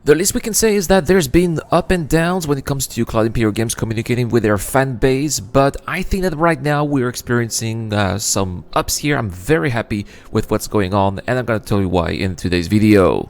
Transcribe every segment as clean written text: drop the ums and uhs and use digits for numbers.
The least we can say is that there's been up and downs when it comes to Cloud Imperial Games communicating with their fan base, but I think that right now we're experiencing some ups here. I'm very happy with what's going on, and I'm gonna tell you why in today's video.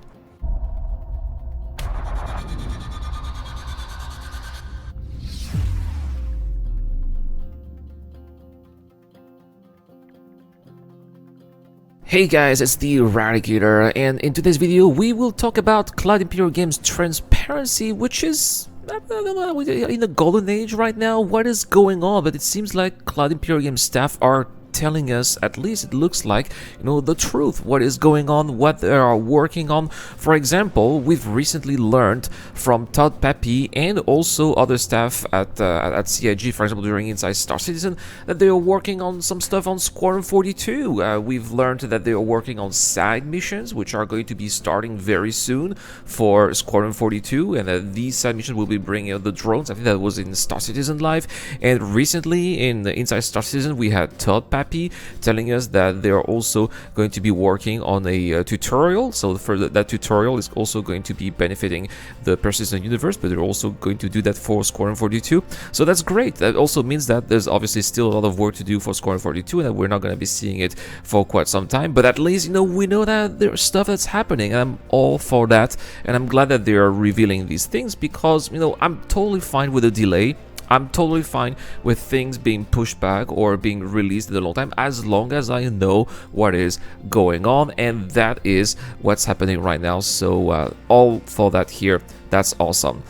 Hey guys, it's the Eradicator, and in today's video we will talk about Cloud Imperial Games Transparency, which is in the golden age right now. What is going on? But it seems like Cloud Imperial Games staff are telling us, at least it looks like, the truth, what is going on, what they are working on. For example, we've recently learned from Todd Pappy and also other staff at CIG, for example, during Inside Star Citizen, that they are working on some stuff on Squadron 42. We've learned that they are working on side missions, which are going to be starting very soon for Squadron 42, and these side missions will be bringing out the drones. I think that was in Star Citizen Live, and recently in Inside Star Citizen we had Todd Pappy telling us that they are also going to be working on a tutorial. So for that tutorial is also going to be benefiting the persistent universe, but they're also going to do that for Squadron 42. So that's great. That also means that there's obviously still a lot of work to do for Squadron 42, and that we're not going to be seeing it for quite some time. But at least we know that there's stuff that's happening, and I'm all for that. And I'm glad that they are revealing these things because I'm totally fine with a delay. I'm totally fine with things being pushed back or being released in a long time, as long as I know what is going on, and that is what's happening right now. So all for that here. That's awesome.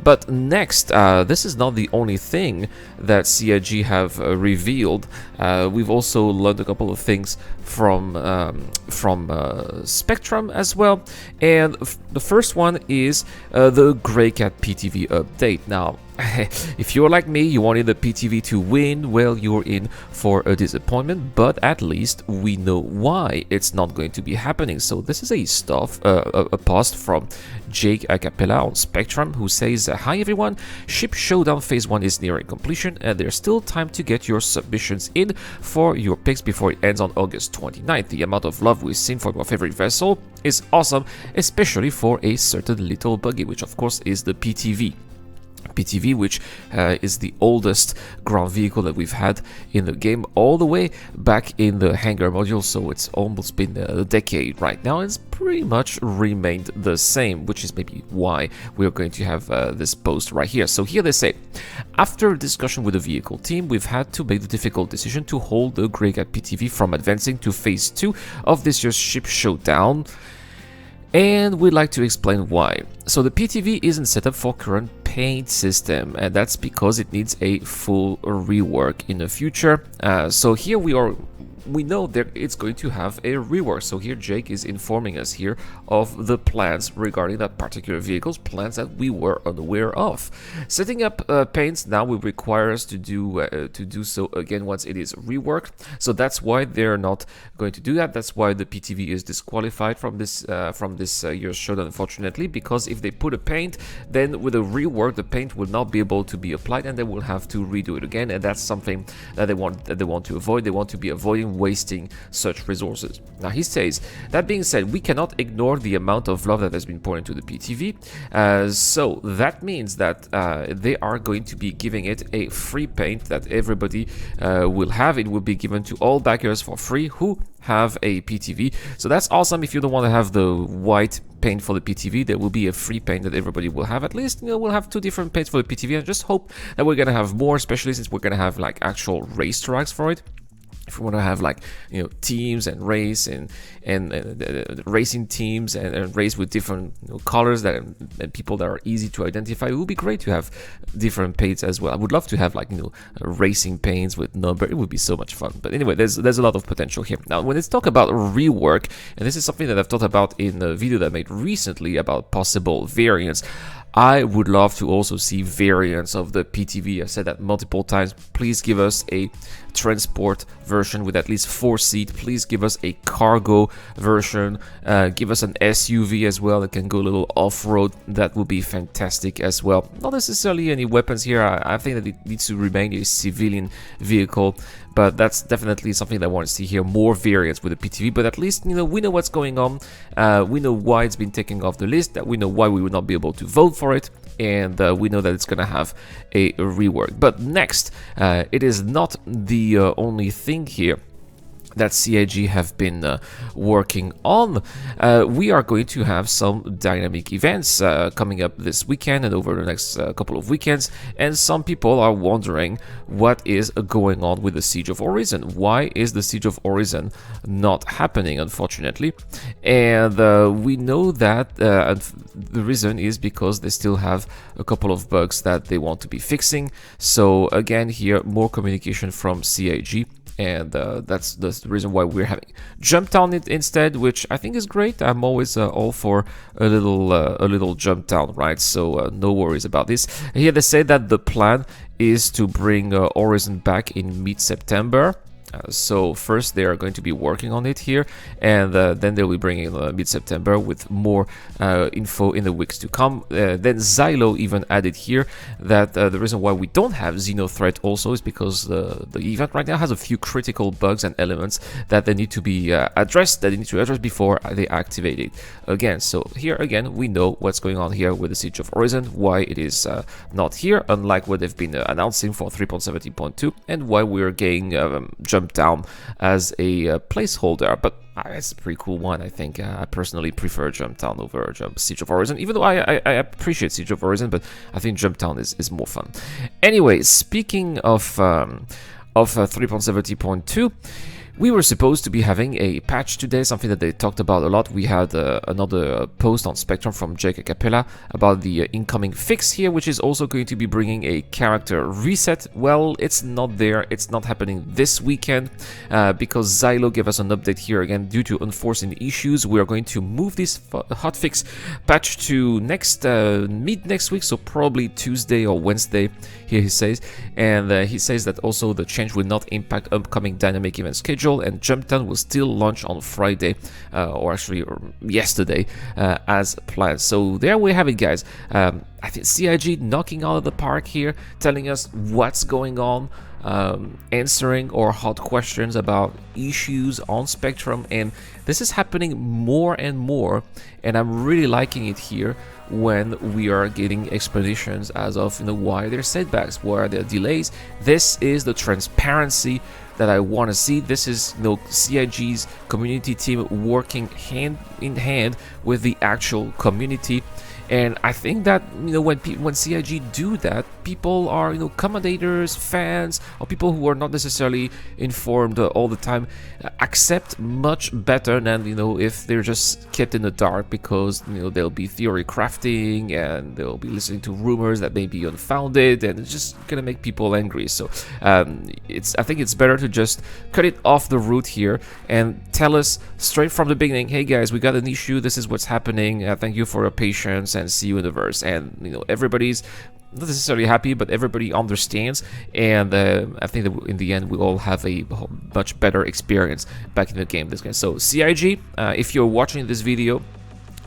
But next, this is not the only thing that CIG have revealed. We've also learned a couple of things from Spectrum as well. And the first one is the Grey Cat PTV update. Now, if you're like me, you wanted the PTV to win, well, you're in for a disappointment, but at least we know why it's not going to be happening. So this is a post from Jake Acapella on Spectrum, who says, "Hi everyone, Ship Showdown Phase 1 is nearing completion, and there's still time to get your submissions in for your picks before it ends on August 29th. The amount of love we've seen for your favorite vessel is awesome, especially for a certain little buggy," which of course is the PTV. PTV, which is the oldest ground vehicle that we've had in the game, all the way back in the hangar module, so it's almost been a decade right now. It's pretty much remained the same, which is maybe why we're going to have this post right here. So here they say, "After a discussion with the vehicle team, we've had to make the difficult decision to hold the Grey Cat PTV from advancing to Phase 2 of this year's Ship Showdown, and we'd like to explain why. So the PTV isn't set up for current paint system, and that's because it needs a full rework in the future. So here we know that it's going to have a rework. So here Jake is informing us here of the plans regarding that particular vehicle's plans that we were unaware of. Setting up paints now will require us to do so again once it is reworked. So that's why they're not going to do that. That's why the PTV is disqualified from this year's showdown, unfortunately, because if they put a paint, then with a rework the paint will not be able to be applied, and they will have to redo it again, and that's something that they want to avoid. They want to be avoiding wasting such resources. Now he says, that being said, we cannot ignore the amount of love that has been poured into the PTV, so that means that they are going to be giving it a free paint that everybody will have. It will be given to all backers for free who have a PTV. So that's awesome. If you don't want to have the white paint for the PTV, there will be a free paint that everybody will have. At least we'll have 2 different paints for the PTV. I just hope that we're gonna have more, especially since we're gonna have like actual race tracks for it. If we want to have teams and race and racing teams and race with different colors and people that are easy to identify, it would be great to have different paints as well. I would love to have racing paints with number. It would be so much fun. But anyway, there's a lot of potential here. Now, when it's talk about rework, and this is something that I've talked about in a video that I made recently about possible variants, I would love to also see variants of the PTV. I've said that multiple times. Please give us a transport version with at least 4 seats. Please give us a cargo version. Give us an SUV as well that can go a little off-road. That would be fantastic as well. Not necessarily any weapons here. I think that it needs to remain a civilian vehicle, but that's definitely something that I want to see here, more variants with the PTV. But at least, you know, we know what's going on, we know why it's been taken off the list, that we know why we would not be able to vote for it, and we know that it's gonna have a rework. But next, it is not the only thing here that CIG have been working on. We are going to have some dynamic events coming up this weekend and over the next couple of weekends, and some people are wondering what is going on with the Siege of Orison. Why is the Siege of Orison not happening, unfortunately? And we know that the reason is because they still have a couple of bugs that they want to be fixing. So again, here, more communication from CIG. And that's the reason why we're having jumped on it instead, which I think is great. I'm always all for a little jump down, right? So no worries about this. Here they say that the plan is to bring Orison back in mid-September. So first they are going to be working on it here, and then they'll be bringing mid-September with more info in the weeks to come. Then Xylo even added here that the reason why we don't have Xenothreat also is because the event right now has a few critical bugs and elements that they need to be addressed, that they need to address before they activate it again. So here again, we know what's going on here with the Siege of Orison, why it is not here, unlike what they've been announcing for 3.17.2, and why we're getting jumped down as a placeholder. But it's a pretty cool one, I think. I personally prefer Jump Down over Siege of Orison, even though I appreciate Siege of Orison, but I think Jump Down is more fun. Anyway, speaking of 3.70.2, we were supposed to be having a patch today, something that they talked about a lot. We had another post on Spectrum from Jake Capella about the incoming fix here, which is also going to be bringing a character reset. Well, it's not there. It's not happening this weekend because Xylo gave us an update here again. Due to unforeseen issues, we are going to move this hotfix patch to mid next week, so probably Tuesday or Wednesday, here he says. And he says that also the change will not impact upcoming dynamic event schedule, and Jump Down will still launch on Friday, or actually yesterday, as planned. So there we have it, guys. I think CIG knocking out of the park here, telling us what's going on, answering our hot questions about issues on Spectrum, and this is happening more and more, and I'm really liking it here when we are getting explanations as of, you know, why there are setbacks, why are there delays. This is the transparency that I want to see. This is, you know, CIG's community team working hand in hand with the actual community. And I think that, you know, when CIG do that, people are, you know, commentators, fans, or people who are not necessarily informed all the time, accept much better than, you know, if they're just kept in the dark, because, you know, they'll be theory crafting and they'll be listening to rumors that may be unfounded, and it's just gonna make people angry. So I think it's better to just cut it off the root here and tell us straight from the beginning, hey guys, we got an issue, this is what's happening, thank you for your patience, and see you in the verse. And, you know, everybody's not necessarily happy, but everybody understands, and I think that in the end we all have a much better experience back in the game this game. So CIG, if you're watching this video,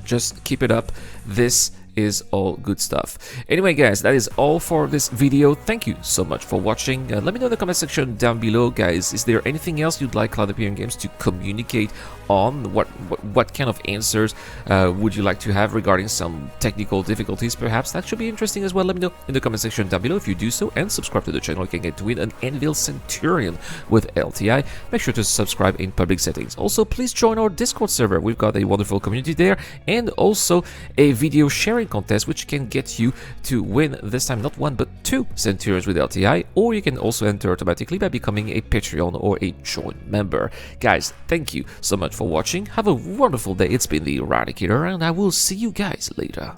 just keep it up. This is all good stuff. Anyway, guys, that is all for this video. Thank you so much for watching. Let me know in the comment section down below, guys. Is there anything else you'd like Cloud Appearing Games to communicate on? What kind of answers would you like to have regarding some technical difficulties, perhaps? That should be interesting as well. Let me know in the comment section down below. If you do so and subscribe to the channel, you can get to win an Anvil Centurion with LTI. Make sure to subscribe in public settings. Also, please join our Discord server. We've got a wonderful community there, and also a video sharing contest which can get you to win, this time not one but 2 Centurions with LTI, or you can also enter automatically by becoming a Patreon or a join member. Guys, thank you so much for watching. Have a wonderful day. It's been the Eradicator, and I will see you guys later.